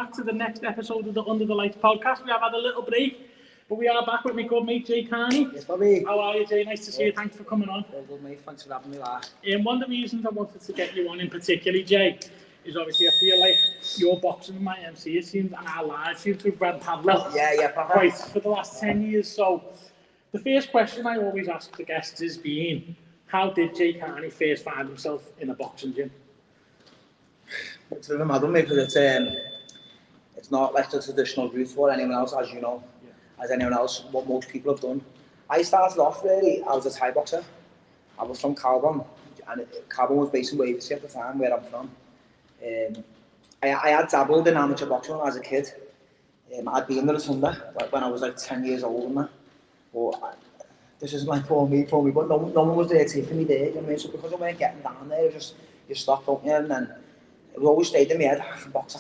back to the next episode of the Under the Lights podcast. We have had a little break, but we are back with my good mate Jay Carney. Yes, Bobby. How are you, Jay? Nice to see you. Thanks for coming on. Well, good mate. Thanks for having me, lad. One of the reasons I wanted to get you on in particular, Jay, is obviously I feel like your boxing and my MC, it seems, and our lives seem to have run parallel. Yeah, quite for the last 10 years. So the first question I always ask the guests is how did Jay Carney first find himself in a boxing gym? It's a bit mad on me because it's not like the traditional route for anyone else, as you know, as anyone else, what most people have done. I started off really, I was a Thai boxer. I was from Calgon, and Calgon was based in Waverley at the time, where I'm from. I had dabbled in amateur boxing as a kid. I'd been there a Sunday, like when I was like 10 years old and that. But this isn't like for me, but no one was there taking me there, you know what I mean? So because I weren't getting down there, it just, you stopped, don't you? And then it always stayed in my head, I can box.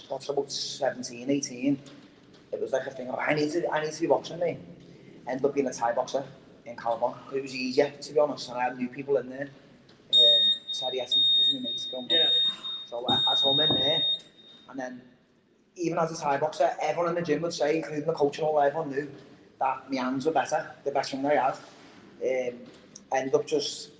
Got to about 17, 18. It was like a thing, I need to be boxing, mate. Ended up being a Thai boxer in Calgon. It was easier, to be honest, and I had new people in there. Sadie Essen was my mate going. Yeah. So I told him in there, and then even as a Thai boxer, everyone in the gym would say, including the coach and all, everyone knew that my hands were better, the best thing I had. I ended up just,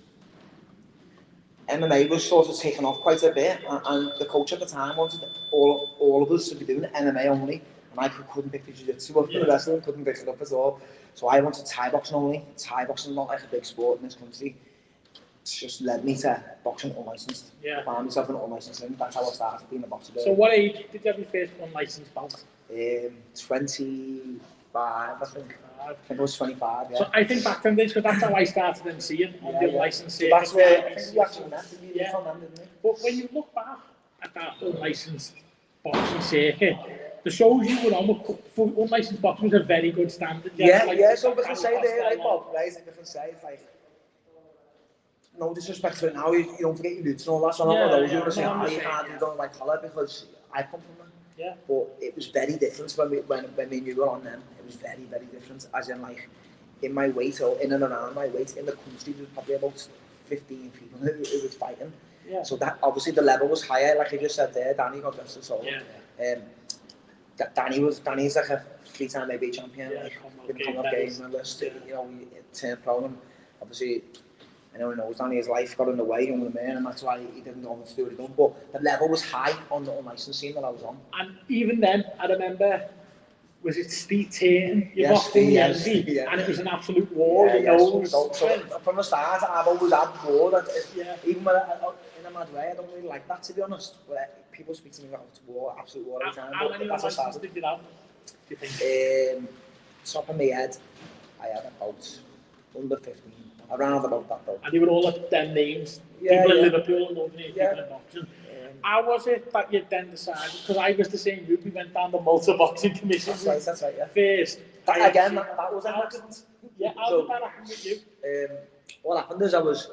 MMA was sort of taken off quite a bit, and the coach at the time wanted all of us to be doing MMA only, and I couldn't pick the jiu-jitsu up for the wrestling, couldn't pick it up at all. So I wanted Thai boxing only. Thai boxing is not like a big sport in this country. It's just led me to boxing unlicensed. I found myself an unlicensed ring. That's how I started being a boxer. So what age did you have your first unlicensed bout? 25, I think. I think it was 25, yeah. So I think back then, because that's how I started MCing on the unlicensed circuit. That's where I think we actually met, from them, didn't we? But when you look back at that unlicensed boxing circuit, the shows you were on for unlicensed boxing was a very good standard. So we can say there, like Bob, right? We can say it's like, no disrespect to it now, you don't forget your roots and all that, so I'm not those who want to say, you can't do don't like colour, because I've come from them. Yeah. But it was very different when me and you were on them. It was very, very different, as in like, in my weight, or in and around my weight, in the country, there was probably about 15 people who was fighting. Yeah. So that, obviously the level was higher, like you just said there, Danny got rest his soul. Danny's like a 3-time ABA champion, been Commonwealth Games medalist, you know, he turned pro, and obviously, anyone knows Danny, his life got in the way, young man, and that's why he didn't go and do what he done. But the level was high on the unlicensed scene that I was on. And even then, I remember, was it Steve Tatum? You boxed in the envy, and it was an absolute war, So from the start, I've always had war. Even when in a mad way, I don't really like that, to be honest. But people speak to me about war, absolute war every time. How many unlicensed did you have, do you think? Top of my head, I had about under 15. Around about that though. And they were all at them names. People in Liverpool and all the people in boxing. How was it that you then decided? Because I was the same group. We went down the Malta Boxing Commission. That's right, yeah. First. That was an accident. Yeah, how did that happen with you? What happened is I was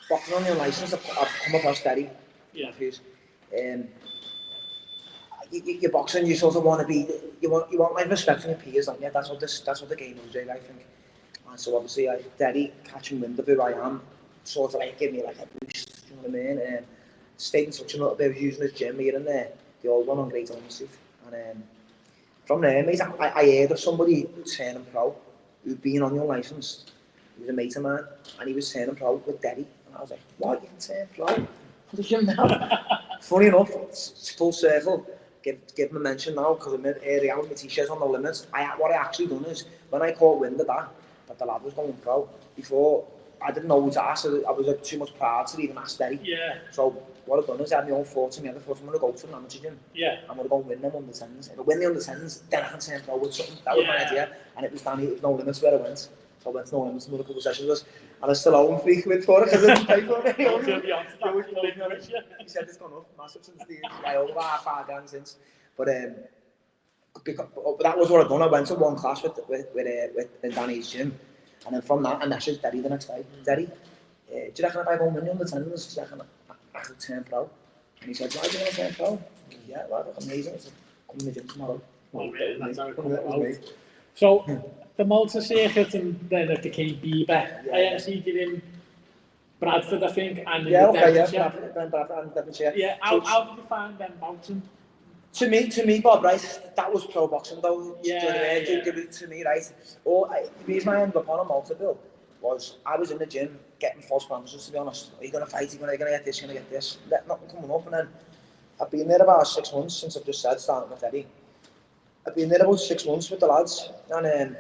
boxing on the unlicensed. I've come across Derry Mathews. You're boxing, you sort of want to be, you want like respect from your peers, don't you? That's what the game is, I think. And so obviously, Derry catching wind of who I am, sort of like give me like a boost, you know what I mean? Stayed in touch a little bit, I was using his gym here and there, the old one on Great Ormond Street. And from there, mate, I heard of somebody turning pro who'd been on the unlicensed. He was a mate of mine, and he was turning pro with Derry. And I was like, what, you can turn pro? What the gym now? Funny enough, full circle, give him a mention now, because I'm here out with my t-shirts on the limits. What I actually done is, when I caught wind of that the lad was going pro, before, I didn't know what to ask, I was like too much proud to even ask Derry. So what I've done is I had my own thoughts in my head. I thought I'm going to go to an amateur gym. I'm going to go win them under 10s. If I win the under 10s, then I can turn pro with something. That was my idea. And it was Danny, it was No Limits where I went. So I went to No Limits another couple of sessions. And I still owe him £3 for it because I didn't pay for it. He said it's gone up massive since I owe about £5 since. But that was what I'd done. I went to one class with Danny's gym, and then from that I messaged Derry the next day. Derry, do you reckon if I go win the under 10s, do you reckon I could turn pro? And he said, why do you want to turn pro? Yeah, well, that's amazing. I said, come in the gym tomorrow. Oh, really? That's how it comes out. So the Malta circuit, and then it became Bieber. I MC did in Bradford, I think, and in Devonshire. Bradford and Devonshire. Yeah, how did you find them bouncing? To me, Bob, right, that was pro boxing though. Yeah. To me, right. The reason I ended up on a multi-bill was I was in the gym getting false promises, to be honest. Are you going to fight? Are you going to get this? You're going to get this? Nothing coming up. And then I've been there about 6 months since I've just said, starting with Eddie. I've been there about 6 months with the lads. And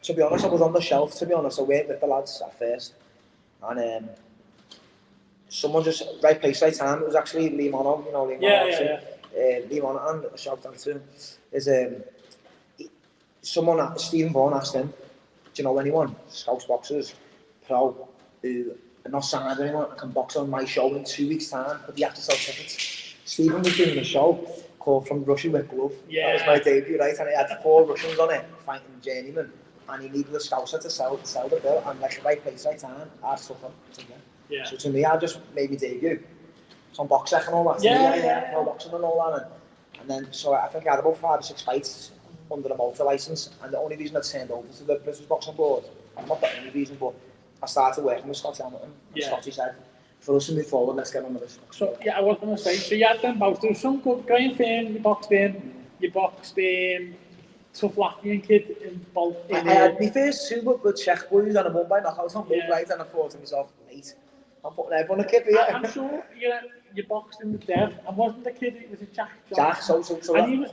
to be honest, I was on the shelf, to be honest. I went with the lads at first. And someone just, right place, right time. It was actually Lee Mono, you know, Lee Mono. Lee Mono, and a shout out to him. Is someone, Stephen Vaughan, asked him, do you know anyone, Scouts boxers, pro, who are not signed or anyone, can box on my show in 2 weeks' time, but you have to sell tickets. Stephen was doing a show called From Russia with Glove. That was my debut, right? And he had 4 Russians on it, fighting journeyman, and he needed a Scouser to sell the bill, and like right place, right time, I took him. Yeah. So to me, I just made my debut. Some boxing and all that. Pro boxing and all that. And then, so I think I had about 5 or 6 fights under the motor licence, and the only reason I turned over to the British Boxing Board, not the only reason, but I started working with Scotty Hamilton, and Scotty said, for us to move forward, let's get on with this. So, I was going to say, so you had them both, there was some good guy in Fame, you boxed tough Latvian kid in both. I had my first 2 good Czech boys, and I won by knockouts on both right, and I thought to myself, mate, I'm putting everyone a kip here. I'm sure you boxed in the Dev, and wasn't the kid, it was a Jack. So and he was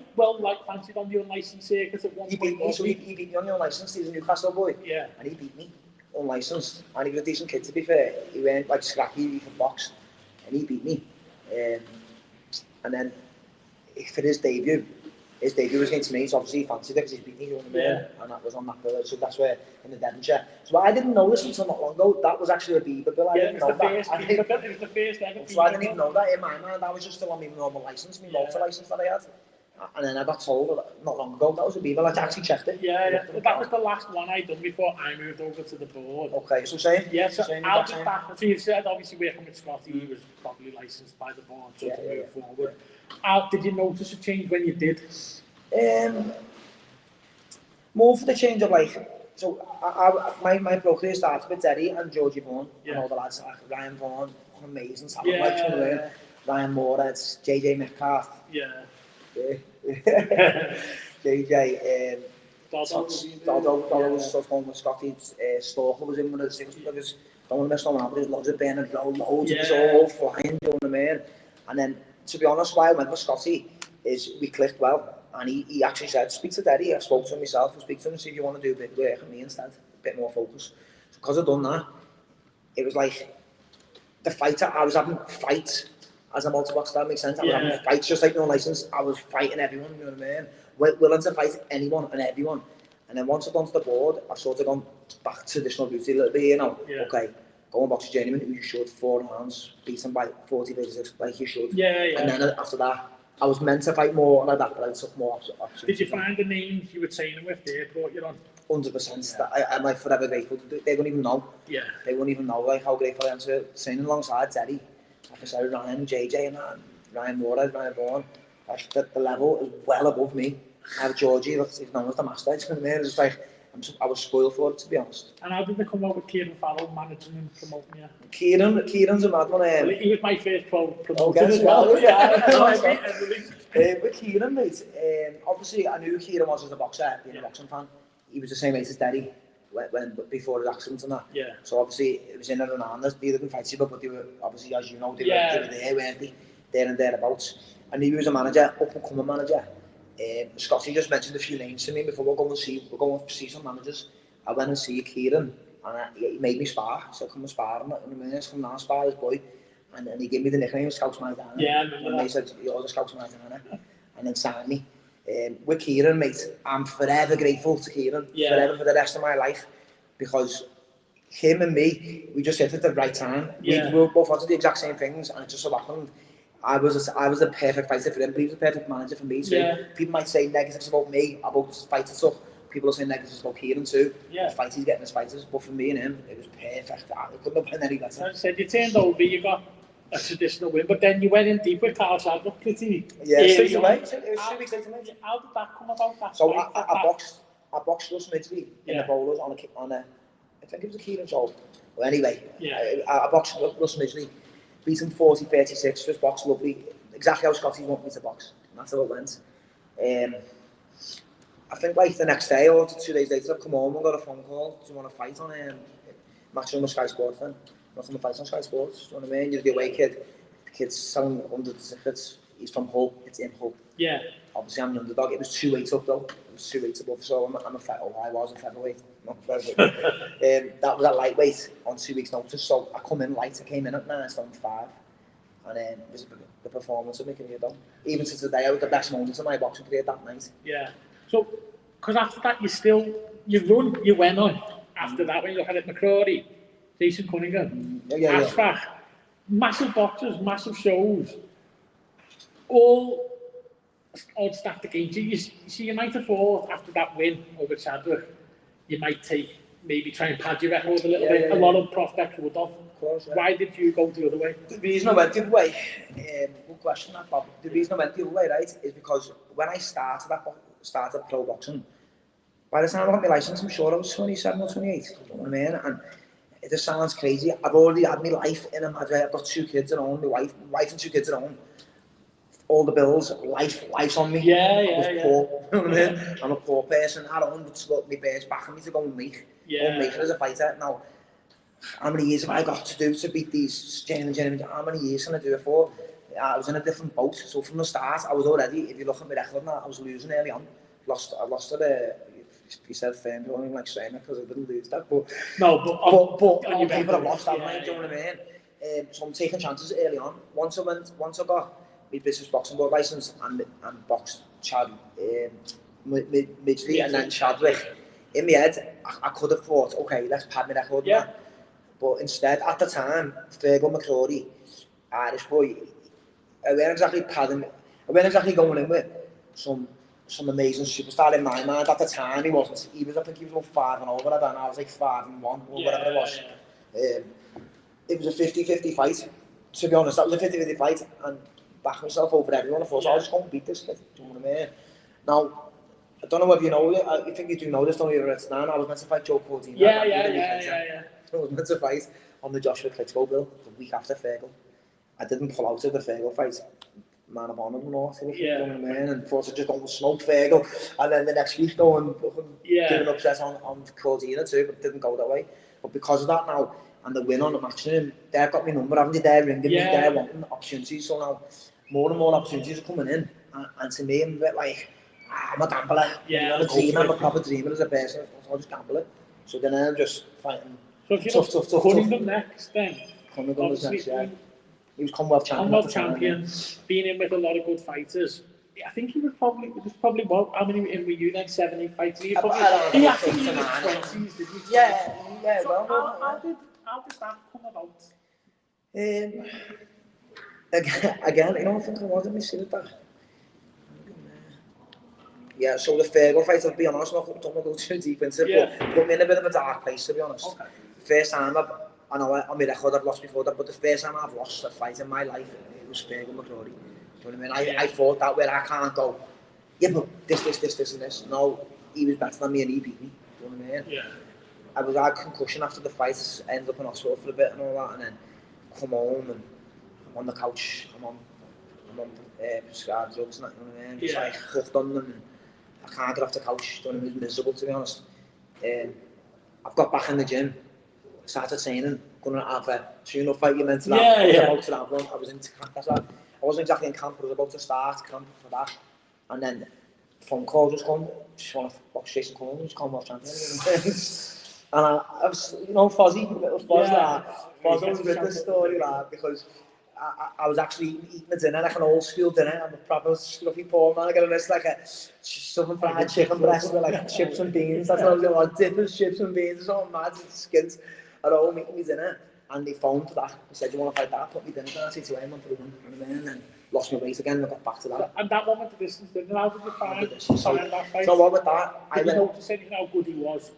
fancied on the unlicensed circuit at one point. He beat me on the unlicensed, he's a Newcastle boy. Yeah. And he beat me, unlicensed. And he was a decent kid, to be fair. He went like scrappy, he could box. And he beat me. And then, for his debut was against me, so obviously he fancied it because he beat me, you know what I mean? And that was on that bill, so that's where, in the Devonshire. So I didn't know this until not long ago, that was actually a Bieber bill, I didn't know that. It was the first ever. So I didn't even know that in my mind, I was just still on my normal licence, my motor licence that I had. And then I got told not long ago that was a Bieber, I actually checked it. That was the last one I done before I moved over to the board. Okay, so same? Yeah, so I'll be back. So you said obviously working with Scotty, he was probably licensed by the board, so to move forward. Did you notice a change when you did? More for the change of so my pro career started with Derry and Georgie Vaughan, and all the lads like Ryan Vaughan, amazing talent, Ryan Moores, JJ Metcalf, JJ, Dodo was stuff going with Scotty, Stalker was in with us, don't want to miss no one out, there's loads of Bernard Rowe, loads of us all flying, you know what I mean? And then, to be honest, why I went with Scotty is we clicked well. And he actually said, speak to Derry. I spoke to him myself, I speak to him and see if you want to do a bit of work with me instead, a bit more focus. So because I'd done that, it was like the fighter, I was having fights as a multi-boxer, that makes sense. I was having fights just like no license. I was fighting everyone, you know what I mean? Willing to fight anyone and everyone. And then once I'd gone to the board, I sort of gone back to traditional route a little bit, you know. Okay, go and box a journeyman who you should, 4 rounds, beat him by 40 paces like you should. And then after that, I was meant to fight more like that, but I took more options. Did you find the names you were training with there brought you on? 100%. I'm like forever grateful. They don't even know. They won't even know like how grateful I am to training alongside Derry. Like I said, Ryan, JJ and that, Ryan Moores, Ryan Vaughan. Like the level is well above me. I have Georgie, he's known as the master. It's just like, I was spoiled for it, to be honest. And how did they come out with Kieran Farrell managing and promoting you? Kieran's a mad one. He was my first promoter as well. With Kieran, mate, obviously I knew who Kieran was as a boxer, being a boxing fan. He was the same age as Derry before his accident and that. So obviously it was in and around. They didn't fight each other, but they were obviously, as you know, they were there, weren't they? There and thereabouts. I knew he was a manager, up-and-coming manager. Scotty just mentioned a few names to me before we're going to see some managers. I went and see Kieran, and he made me spar. So come and spar him, and come and spar this boy. And then he gave me the nickname Scouts Maidana. And they said, you're the Scouts Maidana. And then signed me. With Kieran, mate, I'm forever grateful to Kieran. Forever for the rest of my life. Because him and me, we just hit at the right time. We both wanted the exact same things, and it just so happened. I was the perfect fighter for him, but he was the perfect manager for me too. People might say negatives about me, about fighting stuff. People are saying negatives about Kieran too. The fight he's getting his fighters, but for me and him, it was perfect. I couldn't have been any better. I said you turned over, you got a traditional win, but then you went in deep with Carl Sadler pretty. Straight away. It was 2 weeks later, mate. How did that come about? So I boxed Russ Midgley in the bowlers on a, I think it was a Kieran show. Well, anyway, I boxed Russ Midgley. Beat him 40-36, first box, lovely. Exactly how Scotty wanted me to box. that's how it went. I think like the next day or 2 days later, I've come home and got a phone call. Do you want to fight on matching with Sky Sports then? Not from the fight on Sky Sports, do you know what I mean? You're the away kid. The kid's selling under the tickets. He's from Hull, it's in Hull. Yeah. Obviously, I'm the underdog. It was 2 weights up though. It was 2 weights above, so I was a featherweight, not a featherweight. That was a lightweight on 2 weeks' notice, so I come in light. I came in at 9 stone 5, and it was the performance of me career though. Even to today, I was the best moment of my boxing career that night. Yeah. So, because after that, you went on after that when you look at it, McCrory, Jason Cunningham, Ashfaq, massive boxers, massive shows, all odds stacked against you. You might have thought after that win over Chadwick, you might maybe try and pad your record a little bit. A lot of prospects would have. Of course, yeah. Why did you go the other way? The reason I went the other way, good question that, Bob. The reason I went the other way, right, is because when I started pro boxing, by the time I got my license, I'm sure I was 27 or 28, you know what I mean? And it just sounds crazy. I've already had my life in a mad way. I've got 2 kids at home, my wife and 2 kids at home. All the bills, life's on me. Yeah. Poor, you know what I mean? I'm a poor person at home, but look, my parents backing me to go and make it as a fighter. Now, how many years have I got to do to beat these genuine? How many years can I do it for? I was in a different boat, so from the start, I was already, if you look at my record now, I was losing early on. I lost it, he said firm, I don't even like saying it because I didn't lose that, but on paper I lost that, do you know what I mean? So I'm taking chances early on. Once I got my British Boxing Board licence and boxed Chad, Midgley and then Chadwick, in my head, I could have thought, okay, let's pad my record. Yeah. But instead, at the time, Fergal McCrory, Irish boy, I weren't exactly padding, I weren't exactly going in with some amazing superstar in my mind. At the time, he wasn't. I think he was about 5-0, I don't know, I was like 5-1 or whatever it was. It was a 50-50 fight, to be honest. That was a 50-50 fight, and backed myself over everyone. I thought, I was just going to beat this kid, do you know what I mean? Now, I don't know whether you know, I think you do know this, don't you? It's now, I was meant to fight Joe Cordina. Yeah. I was meant to fight on the Joshua Klitschko bill the week after Fergal. I didn't pull out of the Fergal fight. Man of honour and all, you know what I mean? And thought I'd just go and smoke Fergal. And then the next week go and do an upset on Cordina too, but it didn't go that way. But because of that now, and the win on the match room, they've got my number, haven't they? They're ringing me, they're wanting opportunities. So now, more and more opportunities are coming in. And to me, I'm a bit like, I'm a gambler. I'm a proper dreamer as a person, so I'll just gamble it. So then I'm just fighting. So if you're tough. Cunningham next then? Cunningham was next, yeah. He was Commonwealth champion. Been in with a lot of good fighters. I think he was probably what? How many in were you then? 7, 8 fights? He actually was 20s, did he? Yeah. So how did that come about? Again, I don't think I was. Let me see that. Yeah, so the Fergal fight, I'll be honest, I don't want to go too deep into it, but put me in a bit of a dark place, to be honest. Okay. The first time I know on my record I've lost before that, but the first time I've lost a fight in my life, it was Fergal McCrory. Do you know what I mean? I thought that where I can't go, yeah, but this and this. No, he was better than me and he beat me. Do you know what I mean? Yeah. I had concussion after the fight, ended up in hospital for a bit and all that, and then come home and I'm on the couch, I'm on prescribed drugs and that, you know what I mean? It's like hooked on them. And I can't get off the couch, it was miserable, to be honest. I've got back in the gym, started training, going to have a tune-up fight you meant to have. I was about to have one, I was into camp, I wasn't exactly in camp, but I was about to start camp for that. And then the phone call just come, just want to box Jason Cunningham, just Commonwealth champion. And I was, Fozzie, little Fozzie, Fozzie was with the story, because I was actually eating a dinner, like an old school dinner. I'm a proper scruffy poor man. I got this like a southern fried chicken breast with like chips and beans. That's what I was doing, like dippers, chips and beans, it's all mad, skins. At home eating me dinner, and they phoned for that. He said, "You want to fight that?" Put me dinner down, I said, "I went for the win," and then lost my weight again, and I got back to that. And that one with the distance, didn't how did you find that fight? So what with that? I went. Notice how good he was.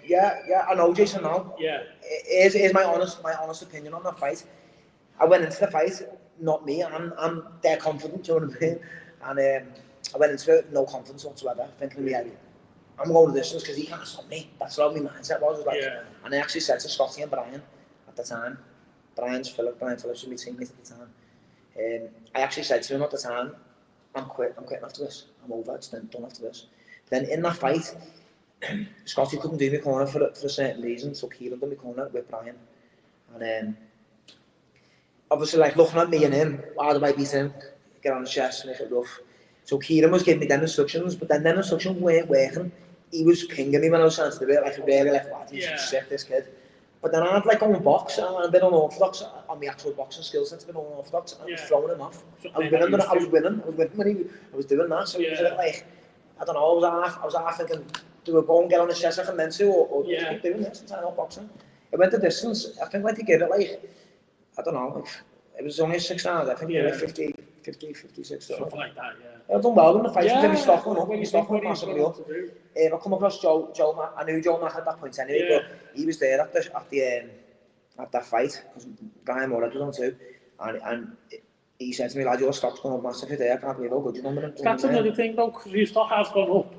Yeah, I know Jason now. Yeah. Here's my honest opinion on that fight. I went into the fight, not me. I'm dead confident, do you know what I mean? And I went into it with no confidence whatsoever, thinking in my head, I'm going to distance because he can't stop me. That's what my mindset was. And I actually said to Scotty and Brian at the time, Brian Phillips was my teammate at the time. I actually said to him at the time, I'm quitting after this. I'm over, it's done after this. Then in that fight, Scotty couldn't do my corner for a certain reason, so Kieran done my corner with Brian. And obviously, like, looking at me and him, how do I beat him? Get on the chest, make it rough. So Kieran was giving me them instructions, but then them instructions weren't working. He was pinging me when I was trying to do it, like, really, like, wow, he's sick, this kid. But then I had, like, on box, and a bit unorthodox on the actual boxing skill set, a bit unorthodox, and I was throwing him off. I was winning when I was doing that, so it was a bit like, I don't know, I was half thinking, do I go and get on the chest like I'm meant to, or just keep doing this and try not boxing? It went the distance. I think, like, to give it, like, I don't know, like, it was only a 6 rounds, I think it was like 50, 56. Something like that, yeah. I've done well in the fight, until he stopped one up, he stopped one massively up. I come across Joe, I knew Joe Mac at that point anyway, but he was there at that fight, because Brian Moore was on too, and he said to me, lad, your stock's gone up massively there, I can't believe how good you're doing. That's another thing though, because your stock has gone up.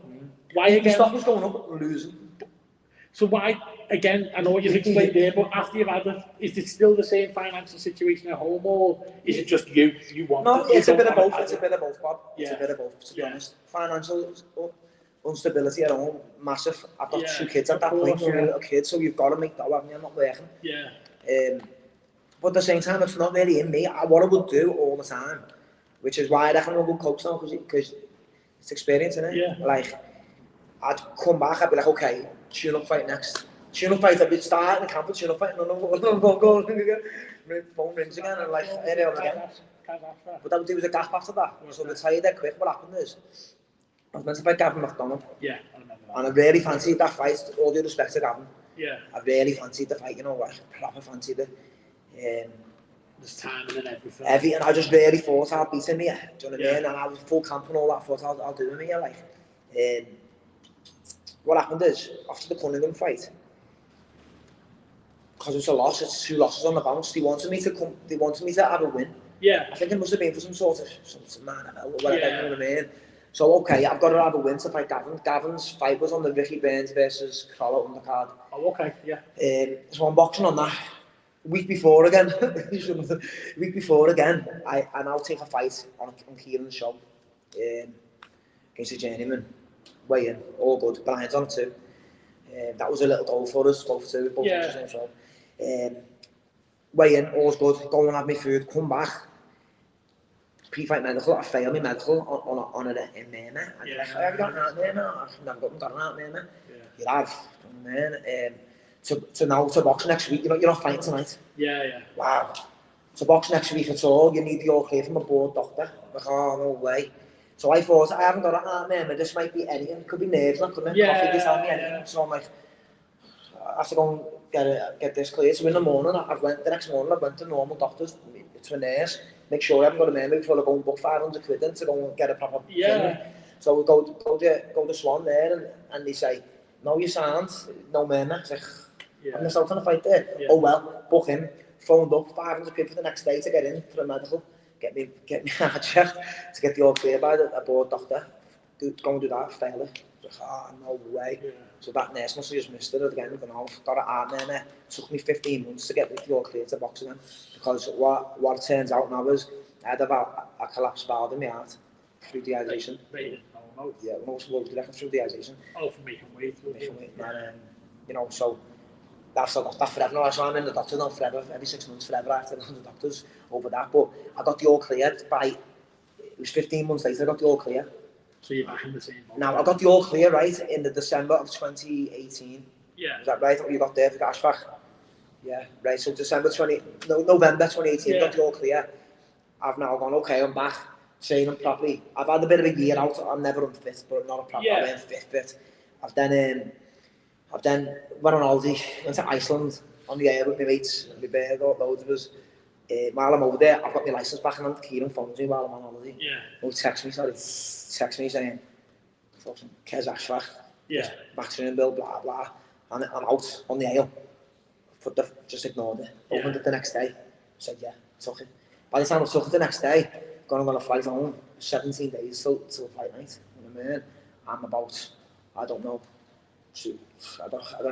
Why again? Your stock was going up and losing. So why, again, I know what you've explained there, but after you've had it, is it still the same financial situation at home, or is it just you want No, it? it's a bit of both, Bob. Yeah. It's a bit of both, to be honest. Financial instability at home, massive. I've got 2 kids at that point, you're a little kid, so you've got to make that happen, you're not working. Yeah. But at the same time, it's not really in me. What I would do all the time, which is why I reckon I'm a good coach now, because it's experience, isn't it? Yeah. Like, I'd come back, I'd be like, okay, tune-up fight next. Tune-up fight, I'd be starting the camp with tune-up fight, go, phone rings again, and like, here they are again. But there was a gap after that, so they tell you dead quick. What happened is, I was meant to fight Gavin McDonald. Yeah, I remember that. And I really fancied that fight, all due respect to Gavin. Yeah. I really fancied the fight, you know, like, proper fancied it. There's timing and everything. I just really thought I'd beat him here, do you know what I mean? And I was full camp and all that, I thought I'll do him here, like. What happened is, after the Cunningham fight, because it's a loss, it's 2 losses on the bounce, they wanted me to have a win. Yeah. I think it must have been for some sort of man or whatever, you know what I mean? So, okay, I've got to have a win to fight Gavin. Gavin's fight was on the Ricky Burns versus Crawler undercard. Oh, okay, yeah. So I'm boxing on that. Week before again, I now take a fight on Kieran's show against a journeyman. Weigh in, all good. Brian's on it too. That was a little goal for us, both two, both on the same show. Weigh in, all's good. Go and have my food, come back. Pre-fight medical, I fail my medical on an murmur. And you're like, have you got an out murmur? I've never got an out murmur. You have, man. To box next week, you're not fighting tonight. Yeah. Wow. To box next week at all, you need the all clear from a board doctor. Like, oh, no way. So I thought, I haven't got an arm there, this might be anything. It could be nerves, not could be coffee, tell me anything. So I'm like, I have to go and get this clear. So in the morning, the next morning, I went to normal doctors, to a nurse, make sure I haven't got a murmur before I go and book 500 quid in to go and get a proper thing. So we go to Swan there, and they say, no, you sound, no murmur. It's like, I'm missed out on a fight there. Oh well, book in, phoned up, 500 quid for the next day to get in for a medical. Get me heart checked to get the all clear by a board doctor. Go and do that, fail it. Like, no way. So that nurse must have just missed it again. I don't know. Got an heart murmur. Took me 15 months to get the all clear to box again. Because what it turns out now is I had about a collapsed valve in my heart through dehydration. Yeah, when I was directly through dehydration. Oh, for making weight. And you know, so I've still got that forever now, so I'm in the doctor now forever, every 6 months forever after the doctors over that, but I got the all clear it was 15 months later I got the all clear. So you're back in the same boat. Now I got the all clear, right, in the December of 2018. Yeah. Is that right, what you got there for Gashbach? Yeah, right, so November 2018, got the all clear. I've now gone, okay, I'm back, training properly. I've had a bit of a year out, I'm never unfit, but not a proper fit. I've then went on holiday, went to Iceland on the air with my mates, and my bear, loads of us. While I'm over there, I've got my licence back and Kieran phones me while I'm on holiday. Or text me saying, fucking Kez Ashfach, vaccine bill, blah blah, and I'm out on the aisle. Just ignored it. Opened it the next day, said took it. By the time I took it the next day, going on a flight home, 17 days till flight night. You know what I mean? I'm about, I don't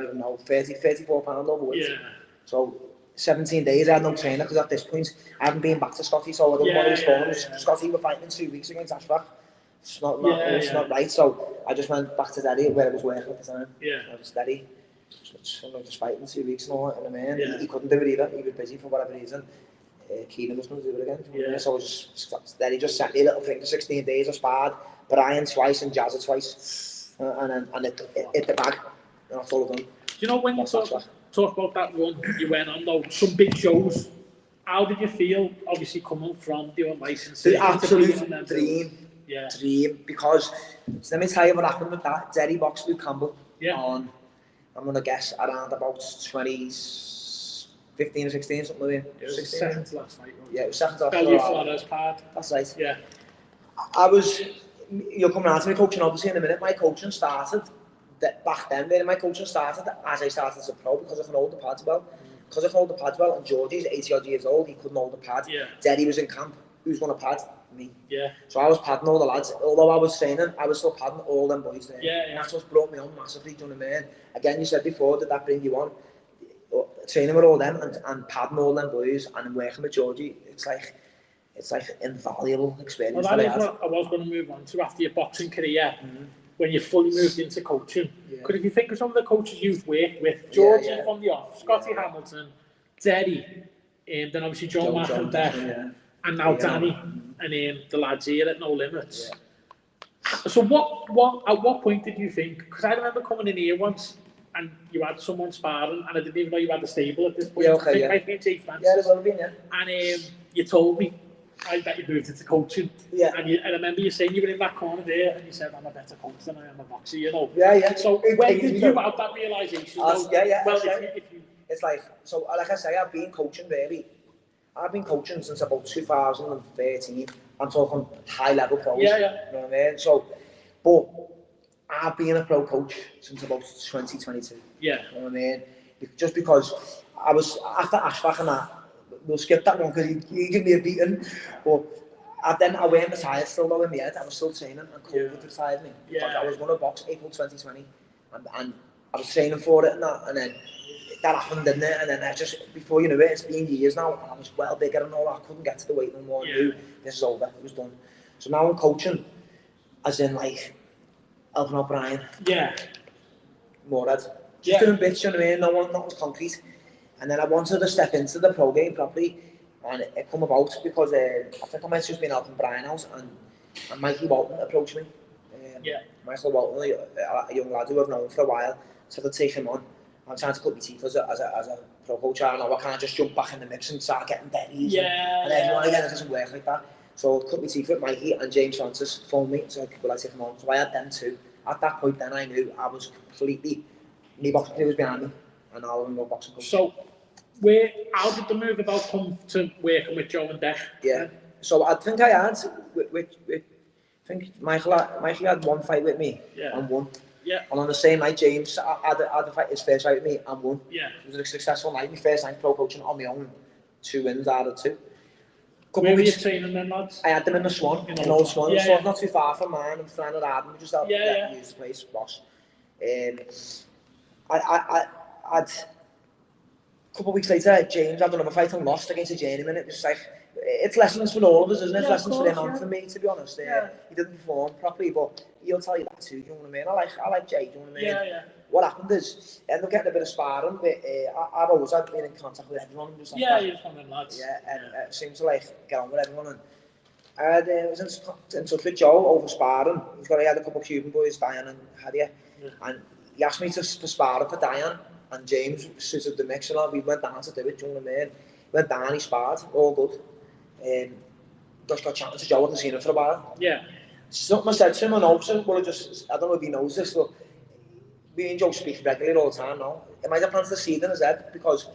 even know, 34 pounds over weight. So 17 days, I had no trainer because at this point I haven't been back to Scotty, so I didn't want to respond. Scotty were fighting in 2 weeks against Ashback. It's not right, so I just went back to Derry where I was working at the time. I was Derry, so I was just fighting in 2 weeks and all that, and man, he couldn't do it either, he was busy for whatever reason. Kieran was going to do it again, so I was just, Derry just sent me a little thing for 16 days, I sparred Brian twice and Jazza twice, and it hit the bag, and that's all I've done. Do you know when you talk about that run you went on though, some big shows, how did you feel, obviously coming from doing licensing? The absolute dream, because let me tell you what happened with that. Derry boxed Luke Campbell on, I'm going to guess, around about 15 or 16, something like that. It was second to last night. Yeah, it was second to last night. That's right. Yeah. You'll come around to me coaching obviously in a minute. My coaching started, back then, my coaching started as I started as a pro because I can hold the pads well. Because I can hold the pads well, and Georgie's 80 odd years old, he couldn't hold the pad. Derry was in camp. Who's going to pad? Me. So I was padding all the lads. Although I was training, I was still padding all them boys there. And that's what brought me on massively, do you know what I mean? Again, you said before, did that bring you on? Training with all them and padding all them boys and working with Georgie, it's like invaluable experience. Well, that is what I was going to move on to after your boxing career, when you fully moved into coaching. Because if you think of some of the coaches you've worked with, Georgie from the off, Scotty Hamilton, Derry, then obviously Joe McNally, and now Danny, and the lads here at No Limits. So at what point did you think, because I remember coming in here once, and you had someone sparring, and I didn't even know you had a stable at this point. I think I'd been Chief Francis. Yeah, there's well been, And you told me that you moved into coaching. And I remember you saying you were in that corner there, and you said, I'm a better coach than I am a boxer, you know. So when did you have that realisation? It's like, so like I say, I've been coaching since about 2013. I'm talking high level pros. You know what I mean? So, but I've been a pro coach since about 2022. You know what I mean? Just because I was, after Ashback and that, we'll skip that one because he gave me a beating. But then I weren't retired still though in my head. I was still training and COVID retired me. Because I was going to box April 2020 and I was training for it and that, and then that happened, didn't it? And then I just, before you know it, it's been years now, and I was well bigger and all that. I couldn't get to the weight no more. I knew this is over, it was done. So now I'm coaching, as in like, helping out Brian. Morad. Just doing bits, you know what I mean? Nothing's concrete. And then I wanted to step into the pro game properly, and it come about because I think I might have just been helping Brian out, and Mikey Walton approached me. Michael Walton, a young lad who I've known for a while, said I'd take him on. I'm trying to cut my teeth as a pro coach. I know I can't just jump back in the mix and start getting berries and everyone again. It doesn't work like that. So I cut my teeth with Mikey, and James Francis phoned me, so will I take him on? So I had them too. At that point then I knew I was completely, my boxing career was behind me, and I was no boxing coach. So how did the move about come to working with Joe and Dech? So I think I had, I think Michael had one fight with me and won. And on the same night, James had to fight his first fight with me and won. It was a successful night. My first night pro coaching on my own. 2 wins out of 2. Where were you training them, lads? I had them in the Swan, in Old Swan. The Swan's not too far from mine. I'm trying to ride them. We just use the place, boss. I'd a couple of weeks later, James had another fight and lost against a journeyman. It was like, it's lessons for all of us, isn't it? Lessons for him and for me, to be honest. He didn't perform properly, but he'll tell you that too, you know what I mean? I like Jay, you know what I mean? What happened is, I ended up getting a bit of sparring, but I've always been in contact with everyone. Just like you're from them lads. And it seems to like get on with everyone. And I was in touch with Joe over sparring. He had a couple of Cuban boys, Darren and Hadia, and he asked me to spar for Darren, and James suited the mix and all. We went down to do it, you know what I mean? Went down, he sparred, all good. Just got chatting to Joe, I hadn't seen him for a while. Something I said to him, I don't know if he knows this, but me and Joe speak regularly all the time now. It might have planted the seed in his head, because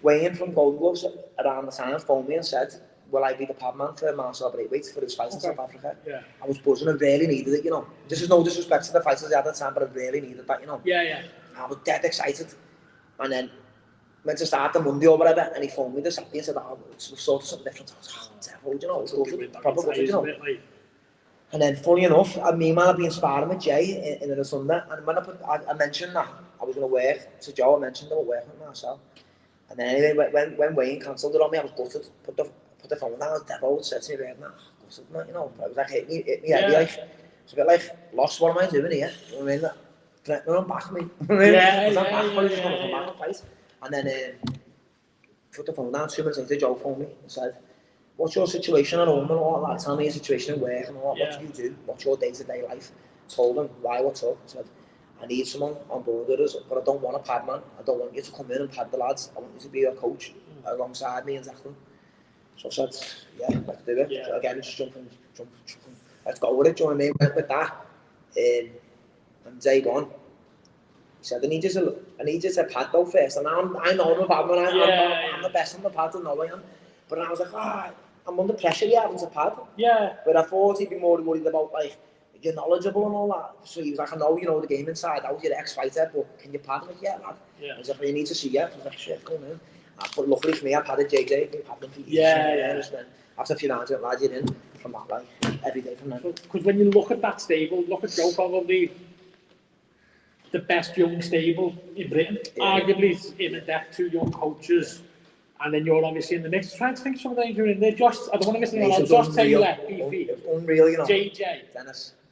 Wayne from Golden Gloves around the time phoned me and said, will I be the pad man for Marcel Braithwaite for his fight in South Africa? I was buzzing and really needed it, you know. This is no disrespect to the fighters at the time, but I really needed that, you know. I was dead excited. And then went to start the Monday or whatever, and he phoned me this Saturday and said, we've sorted something different. I was like, devil, you know, it's good, proper good, you know. And then, funny enough, me and man had been sparring with Jay in the Sunday, and when I mentioned that I was going to work to Joe, I mentioned I was working with Marcel. And then anyway, when Wayne cancelled it on me, I was gutted. Put the phone down, I was devil, said to me, gutted, you know. I was like, hit me head, like, it's a bit like, lost, what am I doing here? You know what I mean? Threatening on back me. And then put the phone down, 2 minutes later, Joe phoned me and said, what's your situation at home and all that? Tell me your situation at work and all that. What do you do? What's your day-to-day life? Told him, why, what's up? I said, I need someone on board with us, but I don't want a pad man. I don't want you to come in and pad the lads. I want you to be a coach alongside me and Declan. So I said, yeah, let's do it. Yeah. So again, just jumping. Let's go with it, do you know what I mean? Went with that. And day one, he said, I need you to pad though first. And I know I'm a pad man. I'm the best on the pad, I know I am. But I was like, I'm under pressure here having to pad. Yeah. But I thought he'd be more worried about, like, you're knowledgeable and all that. So he was like, I know you know the game inside out, you're an ex-fighter, but can you pad? I'm like, yeah, lad. Yeah. I was like, well, you need to see you. I was like, shit, come in. But luckily for me, I padded JJ, I padded him for years. Yeah. Then after a few nights, lad, you're in from that, like, every day from then. Because when you look at that stable, look at Joe, probably the best young stable in Britain. Yeah. Arguably, in a depth, 2 young coaches. And then you're obviously in the mix. Trying to think of some of the names you're in there. Josh, I don't want to miss anyone else. Josh Taylor, Beefy. Unreal, you know. JJ.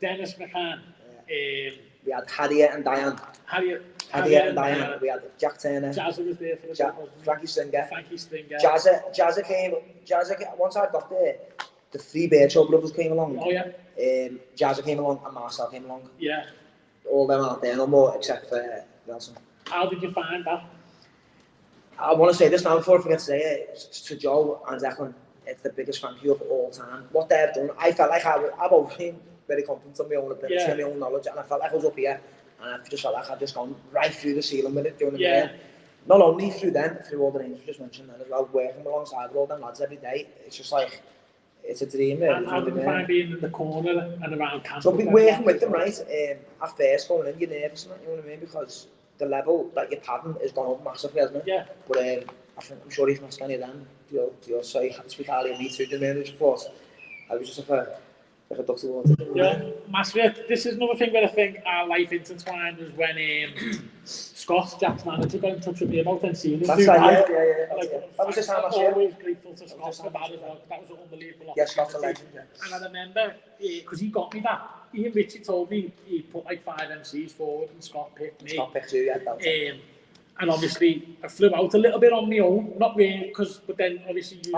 Dennis McCann. Yeah. We had Harriet and Diane. Harriet and Diane. We had Jack Turner. Jazza was there for the Frankie Stringer. Jazza came. Once I got there, the 3 Birchall brothers came along. Oh yeah. Jazza came along and Marcel came along. Yeah. All them out there, no more except for Nelson. How did you find that? I want to say this now before I forget to say it. To Joe and Declan, it's the biggest thank you of all time. What they've done, I felt like I've always been very confident on my own ability and my own knowledge, and I felt like I was up here, and I just felt like I'd just gone right through the ceiling with it, do you know what I mean? Not only through them, but through all the names you just mentioned then as well, working alongside all them lads every day. It's just like, it's a dream. And how did you find being in the corner and around camp? So working with them, right, at first going in, you're nervous, you know what I mean, because the level that you're padding has gone up massively, hasn't it? Yeah. But I'm sure if you ask any of them, you'll say, speak highly of me too, do you know what I mean? I just thought, I was just like a duck to water. Yeah, massively. This is another thing where I think our life intertwined was when Scott, Jack's manager, got in touch with me about seeing him. That's right, yeah. Like, that was the time last year. I'm always grateful to Scott for that as well. That was an unbelievable opportunity. Yeah, Scott's a legend, yeah. And I remember, because he got me that, Ian Ritchie told me he put like 5 MCs forward and Scott picked me. Scott picked you, yeah. And obviously, I flew out a little bit on my own, not really, but then obviously you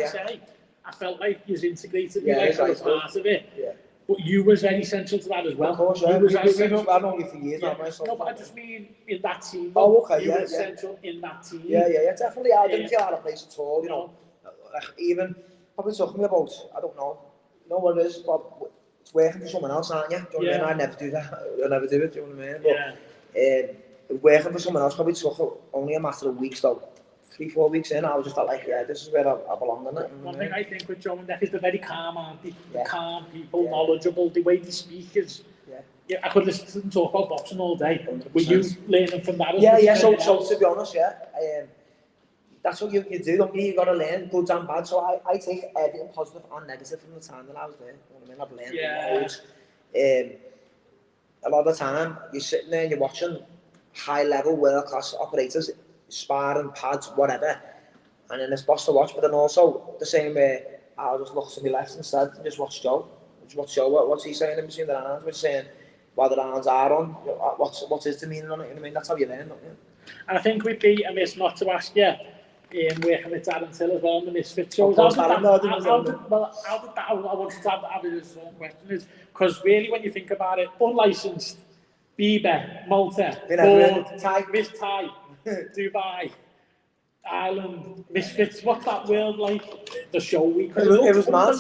say, I felt like you integrated me, like I was part of it. Yeah. But you was very central to that as well. Of course, yeah. I've known you for years, haven't I? No, but I just mean in that team. Oh, okay, you were central in that team. Yeah, definitely. I didn't feel out of place at all, you know. Like, even, probably took me about, I don't know what it is, but it's working for someone else, aren't you? Do you know what I mean? I never do that. I never do it, do you know what I mean? But working for someone else probably took only a matter of weeks, though. 3-4 weeks in, I was just felt like, this is where I belong in it. One thing I think with Joe and Deck is they're very calm, aren't they? Yeah. Calm people, knowledgeable, the way they speak is... Yeah, I could listen to them talk about boxing all day. 100%. Were you learning from that? So to be honest, that's what you do, don't you? You've got to learn, good and bad. So I take everything positive and negative from the time that I was there. You know what I mean? I've learned loads. A lot of the time, you're sitting there and you're watching high-level, world-class operators, sparring, pads, whatever, and then it's boss to watch. But then also the same way, I'll just look to my left instead and just watch Joe. What's he saying in between the rounds? What's he saying while the rounds are on? What's his demeanour on it? You know what I mean? That's how you learn, don't you? And I think we'd be amiss not to ask you, working with Darren Till as well on the Misfits shows. I wanted to have this question is because really when you think about it, unlicensed, Bieber, Malta, Ford, Miss Thai, Dubai, Ireland, Misfits, what's that world like? The show week. It was mad,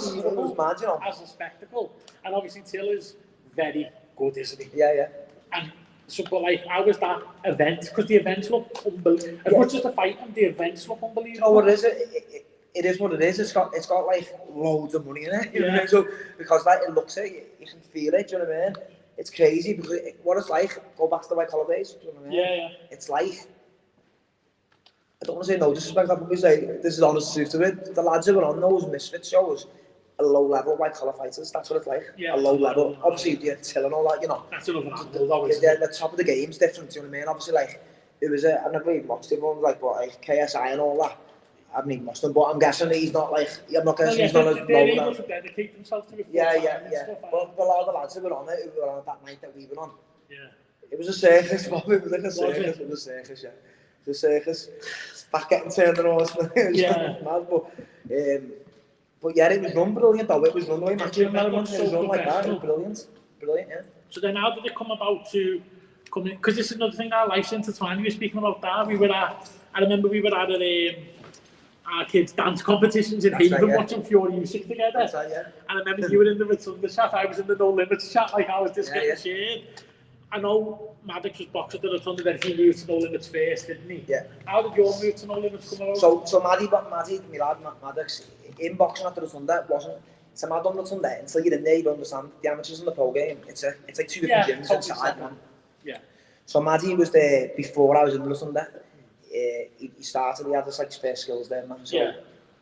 you know. As a spectacle. And obviously Till is very good, isn't he? Yeah. And so, but like, how was that event? Because the events look unbelievable. As much as the fighting, the events look unbelievable. You know what it is? It is what it is. It's got like loads of money in it. You know what I mean? So because like it looks it, you can feel it. Do you know what I mean? It's crazy because what it's like. Go back to the white collar days. Do you know what I mean? Yeah. It's like, I don't want to say no disrespect. I probably say this is honest truth to it. The lads who were on those Misfit shows are low level white collar fighters. That's what it's like. Yeah, a low level. Obviously, you're Till and all that. You know. That's another level. The top of the game's different. Do you know what I mean? Obviously, like it was I never even watched it, but like KSI and all that. I haven't even watched them, but I'm guessing he's not like, I'm not guessing he's not as low. They're able to dedicate themselves to it. Yeah. But a lot of the lads who were on it, who were on it that night that we were on. Yeah. It was a circus, Bob. It was like a circus. It was a circus, yeah. It was a circus. Back getting turned around. It was mad, but yeah, it was run brilliant though. It was run the way Matthew and it was run like that. It was brilliant. Brilliant, yeah. So then how did it come about to come in? Because this is another thing, our life's intertwined. We were speaking about that. I remember we were at our kids' dance competitions in Haven, watching Fury Music together. That's right, yeah. And I remember you were in the Rotunda chat, I was in the No Limits chat, like I was just getting shared. I know Maddox was boxing at the Rotunda, then he moved to No Limits first, didn't he? Yeah. How did your move to No Limits come about? So Maddie, my lad, Maddox, in boxing at the Rotunda wasn't, it's a mad on Rotunda, until you're in there, you don't understand the amateurs and the pro game. It's like two different gyms inside one. Yeah. So Maddie was there before I was in the Rotunda. He started, he had his like first skills there, man. So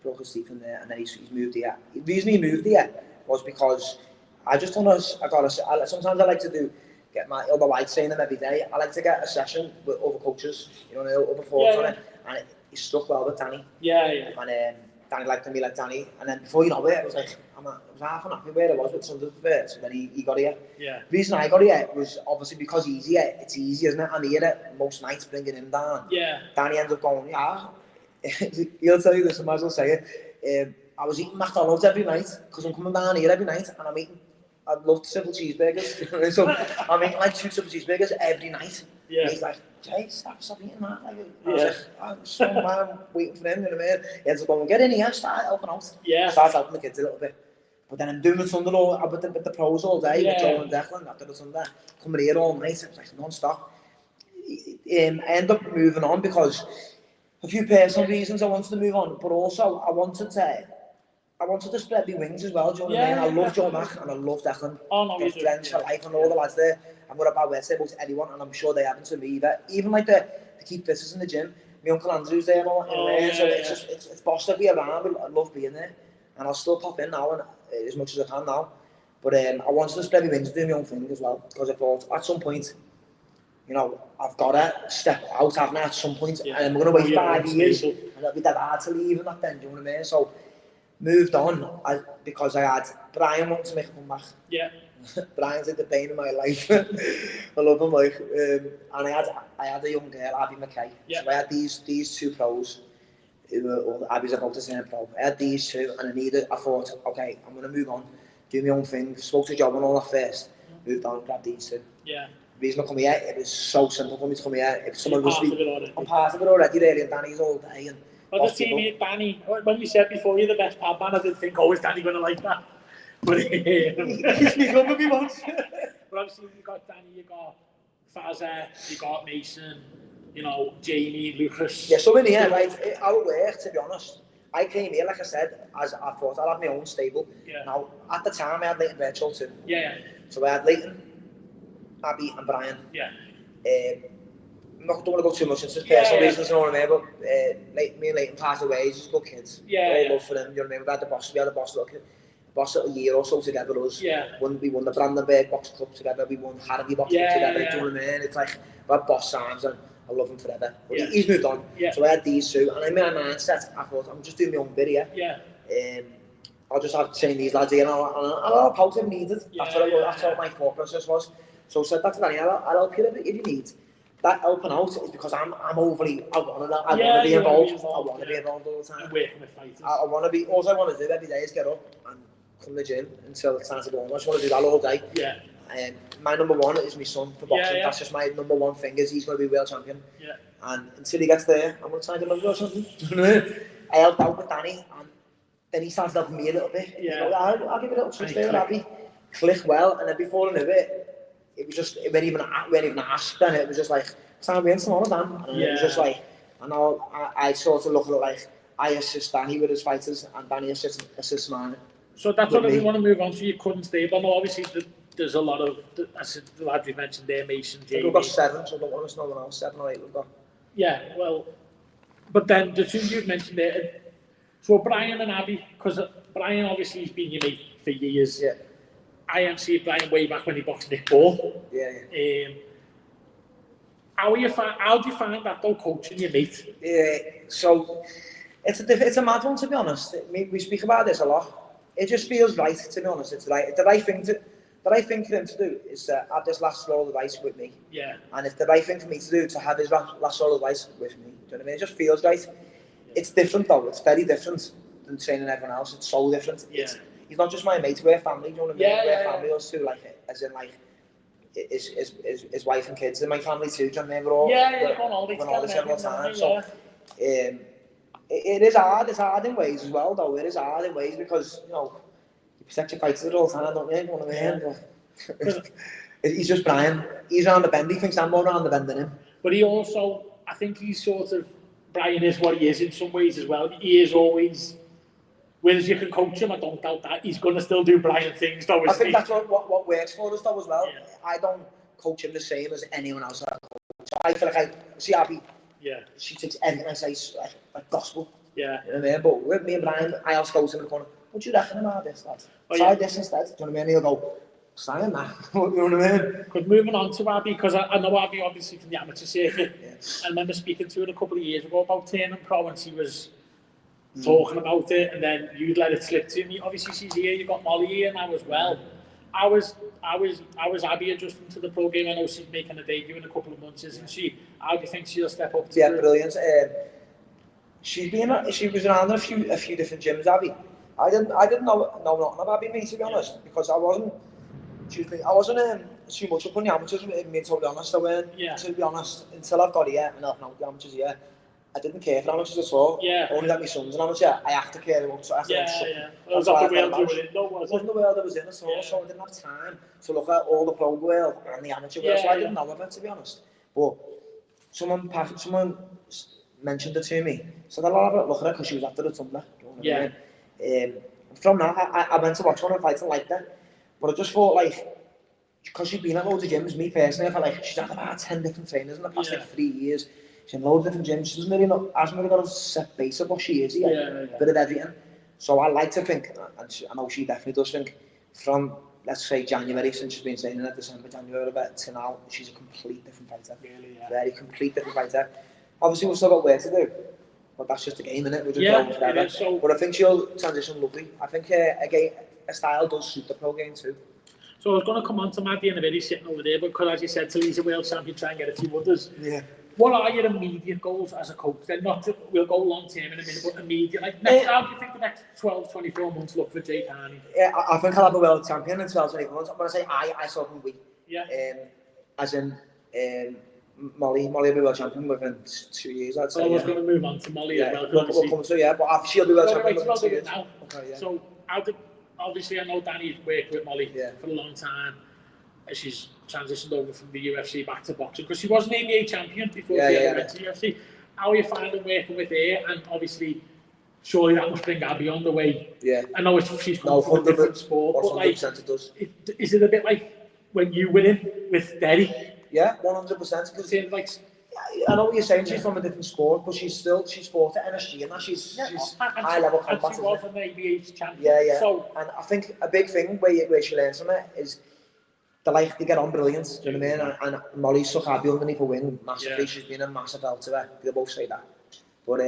broke his teeth in there, and then he's moved here. The reason he moved here was because I just don't know. Sometimes I like to get my other lights training them every day. I like to get a session with other coaches, you know, other thoughts on it, and he stuck well with Danny. Yeah. And Danny liked me like Danny, and then before you know it, it was like I was half unhappy where I was with Sunday first. So then he got here. Yeah. The reason I got here was obviously because he's here. It's easy, isn't it? And here most nights bringing him down. Yeah. Danny ends up going, he'll tell you this, I might as well say it. I was eating McDonald's every night because I'm coming down here every night, and I love triple cheeseburgers. So I'm eating like 2 triple cheeseburgers every night. Yeah. And he's like, Jay, stop eating that. Like, I was like, I'm so mad waiting for him, you know what I mean? He ends up going, get in here, start helping out. Yeah. Start helping the kids a little bit. But then I'm doing the Sunday with the pros all day, with Joe and Declan after the Sunday. Coming here all night, it was like non-stop. I ended up moving on because a few personal reasons I wanted to move on, but also I wanted to spread my wings as well, do you know what I mean? I love Joe Mac and I love Declan. Oh, no, they're friends for life and all the lads there. I've got a bad word to say about anyone, and I'm sure they haven't to me either. Even like the keep fitters in the gym. My Uncle Andrew's there and all that. So it's boss to be around. I love being there. And I'll still pop in now and as much as I can now. But I wanted to spread my wings and do my own thing as well, because I thought at some point, you know, I've got to step out, haven't I, at some point, and I'm going to wait 5 years, and it'll be that hard to leave and that then, do you know what I mean? So, moved on because I had Brian wanting to make a comeback. Yeah. Brian's like the bane of my life. I love him, like, and I had a young girl, Abby McKay. Yeah. So I had these 2 pros. Abby's about the same pro. I had these 2, and I thought, okay, I'm going to move on, do my own thing. Spoke to Joe and all that first. Moved on, grabbed these 2. Yeah. The reason I come here, it was so simple for me to come here. If someone was I'm part of it already, really, and Danny's all day. And well, the team here, Danny, when we said before you're the best pad man, I didn't think, is Danny going to like that? But he sneaked up with me once. But obviously, you got Danny, you got Fazza, you got Mason, you know, Jamie, Lucas. Yeah, so in here, right, our work, to be honest, I came here, like I said, as I thought I'd have my own stable. Yeah. Now, at the time, I had Leighton Birchall too. Yeah. So I had Leighton, Abby and Brian. Yeah. I don't want to go too much into personal reasons, you know what I mean, but me and Leighton passed away, he's good kids. Yeah. All love for them, you know what I mean? We had the boss little year or so together, us. Yeah. We won the Brandenburg Box Club together, we won Harrogate Box Club together, do you know what I mean? It's like, we had boss Sam's and I love him forever. But he's moved on. Yeah. So I had these 2, and in my mindset, I thought, I'm just doing my own bit here. Yeah. I'll just have to train these lads here, and I'll help out if needed. That's what my thought process was. So I said that to Danny, I'll help you if you need. That helping out is because I'm overly, I want to be involved. I want to be involved all the time. Working with fighters. I want to be, all I want to do every day is get up and come to the gym until it's time to go on. I just want to do that all day. Yeah. My number 1 is my son for boxing. That's just my number 1 thing, is he's going to be world champion. Yeah. And until he gets there, I'm going to try and get him world champion. I helped out with Danny, and then he started helping me a little bit. Yeah. You know, I'll give it a little touch there with Abby. Click well, and then before I knew it, it was just, it wasn't even asked, and it was just like, time we in tomorrow, Dan. And it was just like, I sort of look at it like, I assist Danny with his fighters, and Danny assists mine. So that's what we want to move on to your current stable. Now, obviously, there's a lot of, as the lads we've mentioned there, Mason, Jamie. We've got 7, so I don't want to know what else, 7 or 8 we've got. Yeah, well, but then the 2 you've mentioned there, so Brian and Abby, because Brian obviously has been your mate for years. Yeah. I see Brian way back when he boxed Nick Ball. Yeah. How do you find that though, coaching your mate? So it's a mad one, to be honest. We speak about this a lot. It just feels right, to be honest. It's right. The right thing for him to do is to have this last roll of the dice with me. Yeah. And it's the right thing for me to do to have his last roll of the dice with me. Do you know what I mean? It just feels right. Yeah. It's different though. It's very different than training everyone else. It's so different. Yeah. He's not just my mate. We're family. Do you know what I mean? Yeah, we're family us too. Like, as in like his wife and kids in my family too. Do you know what I mean? We're all going all the time. So it is hard. It's hard in ways as well, though. It is hard in ways because you protect your fighters all the time, don't you? You know what I mean? He's just Brian. He's around the bend. He thinks I'm more around the bend than him. But he also, I think he's sort of, Brian is what he is in some ways as well. He is always, whereas you can coach him, I don't doubt that. He's going to still do Brian things, though, I think that's what works for us, though, as well. Yeah. I don't coach him the same as anyone else I coach. I feel like I see Abby. Yeah. She takes everything I say like gospel. Yeah. You know what I mean? But with me and Brian, I also go to him and go, what do you reckon about this, lad? Try this instead. Do you know what I mean? He'll go, saying that. You know what I mean? Because moving on to Abby, because I know Abby obviously from the amateur circuit. Yeah. I remember speaking to her a couple of years ago about turning pro, and she was talking about it, and then you'd let it slip to me. Obviously, she's here. You've got Molly here now as well. I was Abby adjusting to the pro game. I know she's making a debut in a couple of months, isn't she? How do you think she'll step up to it? Brilliant. She was around a few different gyms, Abby. I didn't know nothing about Abby, mate, to be honest, because I wasn't too much up on the amateurs, to be totally honest. I weren't, to be honest, until I've got here and I've known the amateurs here. I didn't care for amateurs at all. Yeah. Only that my son's an amateur. I have to care about so I have to It was not the world you were in, though, was it? It wasn't the world I was in at all, so I didn't have time to look at all the pro world and the amateur world, so I didn't know of it, to be honest. But someone mentioned it to me, so I'll have a look at it because she was after the tumbler. Yeah. From that, I went to watch one of the fights and liked it, but I just thought, like, because she'd been at loads of gyms, me personally, I felt like she's had about 10 different trainers in the past like 3 years. She's in loads of different gyms. She hasn't really got a set base of what she is yet. A bit of everything. So I like to think, and I know she definitely does think, from, let's say, January, since she's been training at December, January, to now, she's a complete different fighter. Really, Very complete different fighter. Obviously, we've still got work to do, but that's just the game, innit? We're just going forever. So, but I think she'll transition lovely. I think a style does suit the pro game too. So I was going to come on to Maddie in a minute, sitting over there, but because as you said, to Lisa World Champion, try and get a few others. Yeah. What are your immediate goals as a coach? They're not, we'll go long term in a minute, but immediate. Like, how do you think the next 12, 24 months look for Jay Carney? Yeah, I think I'll have a world champion in 12, 24 months. When I say I sort of we. Yeah. As in, Molly will be world champion within 2 years, I'd say. I was going to move on to Molly as well. We'll come to, but she'll be world champion within 2 years. Now. Okay, yeah. So, obviously, I know Danny's worked with Molly for a long time. She's transitioned over from the UFC back to boxing because she was an ABA champion before she went to the UFC. How are you finding working with her? And obviously, surely that must bring Abby on the way. Yeah. I know she's come from a different sport, but like, it does. Is it a bit like when you went in with Derry? Yeah, 100%. Like, I know what you're saying. She's from a different sport, but she's fought at MSG and that she's high level combat. She was an ABA champion. Yeah. So, and I think a big thing where she learns from it is they get on brilliant. Do you know what I mean? And Molly's so happy underneath a wing massively. Yeah. She's been a massive help to her. They both say that. But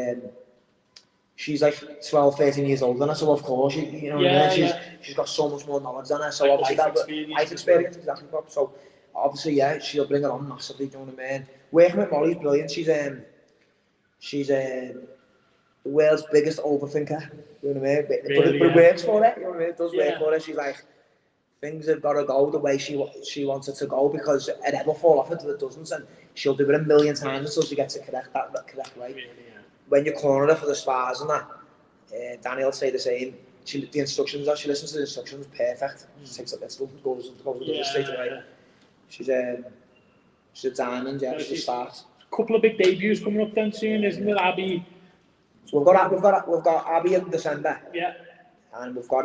she's like 12, 13 years older than her, so of course, you know what I mean? She's got so much more knowledge than her. So obviously life experience, exactly. So obviously, she'll bring it on massively. Do you know what I mean? Working with Molly's brilliant. She's the world's biggest overthinker. You know what I mean? But it works for her. You know what I mean? It does work for her. She's like, things have got to go the way she wants it to go because it ever fall off until it doesn't, and she'll do it a million times until she gets it correct way. Really, when you corner her for the spars and that, Danny will say the same. The instructions, as she listens to the instructions, perfect. She takes it, let's goes straight away. She's a diamond, she's a star. A couple of big debuts coming up then soon, isn't it, Abby? So we've got Abby in December. Yeah. And we've got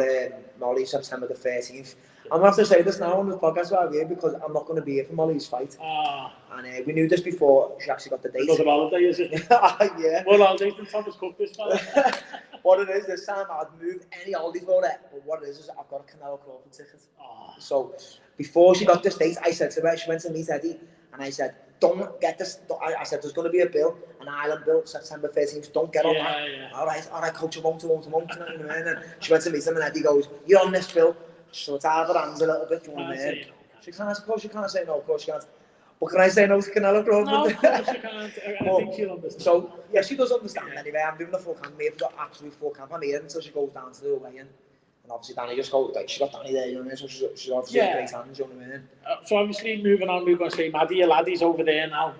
Molly September the 13th. I'm going to have to say this now on the podcast right here because I'm not going to be here for Molly's fight. And we knew this before she actually got the date. Another holiday, is it? Yeah. Well, holidays than Thomas Cook this time. What it is, this time I'd move any holiday for it. But what it is I've got a Canelo Crawford ticket. So before she got this date, I said to her, she went to meet Eddie, and I said, don't get this. I said, there's going to be a bill, an island bill, September 13th. Don't get on that. Yeah. All right, coach, I won't. You know what I mean? And she went to meet him, and Eddie goes, "You're on this bill." So it's out of her hands a little bit. You know what I mean? She can't. Of course, you can't say no. Of course, you can't. But can I say no to Canelo Grove? No, of course you can't. I think she'll understand. So, yeah, she does understand anyway. I'm doing the full camp. We've got absolute full camp. I'm here until she goes down to the weigh-in. And obviously, Danny just goes, like, she got Danny there, you know what I mean? So she's obviously in great hands, you know what I mean? So obviously, moving on, we're going to say, Maddie, your laddie's over there now.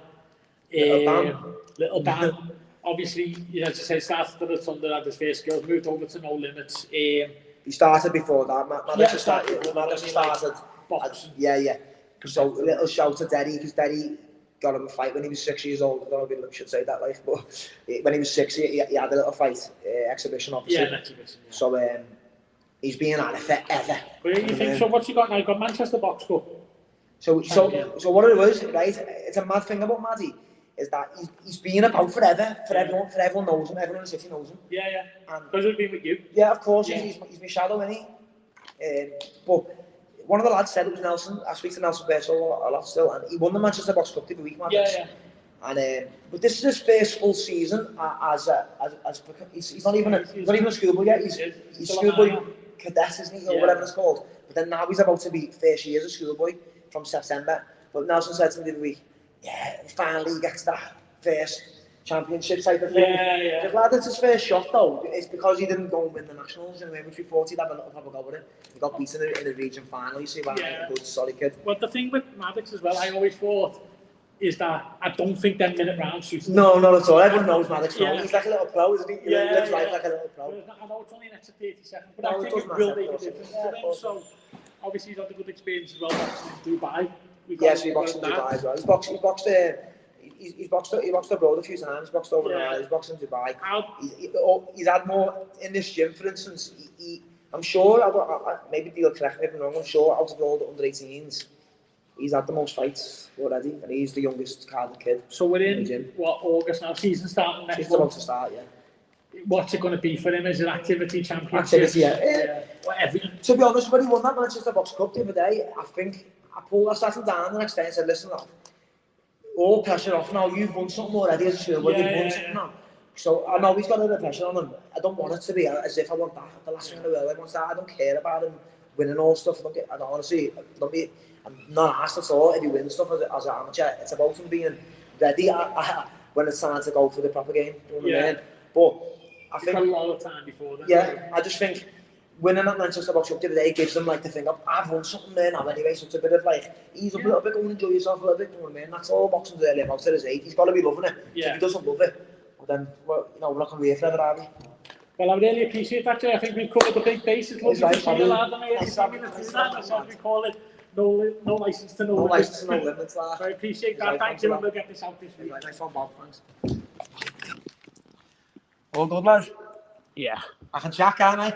Little Dan. Obviously, as you said, started at the Thunder, had his first girls, moved over to No Limits. He started before that. Maddox started. Yeah. So, a little shout to Derry, because Derry got him a fight when he was 6 years old. I don't know if I should say that, like, but when he was 6, he had a little fight, exhibition, obviously. Yeah, an exhibition. Yeah. So, he's been at it forever. What do you think? So, what's he got now? He's got Manchester Box Cup. So what it was, right? It's a mad thing about Maddie, is that he's been about forever. Everyone knows him. Everyone in the city knows him. Yeah. Because he's been with you. Yeah, of course. Yeah. He's my shadow, isn't he? But one of the lads said it was Nelson. I speak to Nelson Berthold a lot still, and he won the Manchester Box Cup the week, man. Yeah. And but this is his first full season as he's not even a schoolboy yet. He's schoolboy cadet, isn't he, or whatever it's called. But then now he's about to be first year as a schoolboy from September. But Nelson said to me the other week, finally he gets that first championship type of thing. Yeah. The glad it's his first shot though. It's because he didn't go and win the nationals, you know, which we thought he'd have a go with it. He got beaten in the region final. You see, a good solid kid. Well, the thing with Maddox as well, I always thought, is that I don't think them minute rounds suits him. No, not at all. Everyone knows Maddox. He's like a little pro, isn't he? He lives life like a little pro. I know it's only an extra 30 seconds, but I think it will make a difference to him. So obviously he's had a good experience as well boxing in Dubai. Yes, he boxed in Dubai as well. He boxed abroad a few times. Boxed over there. He's boxed in Dubai. He's had more in this gym, for instance. I'm sure, maybe you'll correct me if I'm wrong, I'm sure out of all the under 18s, he's had the most fights already, and he's the youngest carded kid. So we're in August now, season starting next month. Season's about to start, What's it going to be for him? Is it activity championship? Everything. To be honest, when he won that Manchester Box Cup the other day, I sat him down the next day and said, listen, all pressure off now, you've won something already as a schoolboy, you've won something now. So I know he's got a bit of pressure on him. I don't want it to be as if I want that, the last thing in the world. I want that. I don't care about him winning all stuff. I'm not asked at all if he wins stuff as an amateur. It's about him being ready when it's time to go for the proper game. You know what I mean? But I think a lot of time before that. I just think winning that Manchester Box Cup the other day gives them like the thing of, I've won something there now anyway, so it's a bit of like, ease up a little bit, go and enjoy yourself a little bit, you know what I mean? That's all boxing's really about at his age. He's got to be loving it. If he doesn't love it, well then, we're not going to be here forever, are we? Well, I really appreciate that, Jay. I think we've covered the big bases. Lovely to see you, lad. We call it no license to no limits. No limits, lad. I appreciate that. Thank you, and we'll get this out this week. Nice one, Bob. Thanks. All good, lad? Yeah. I can jack, can't I?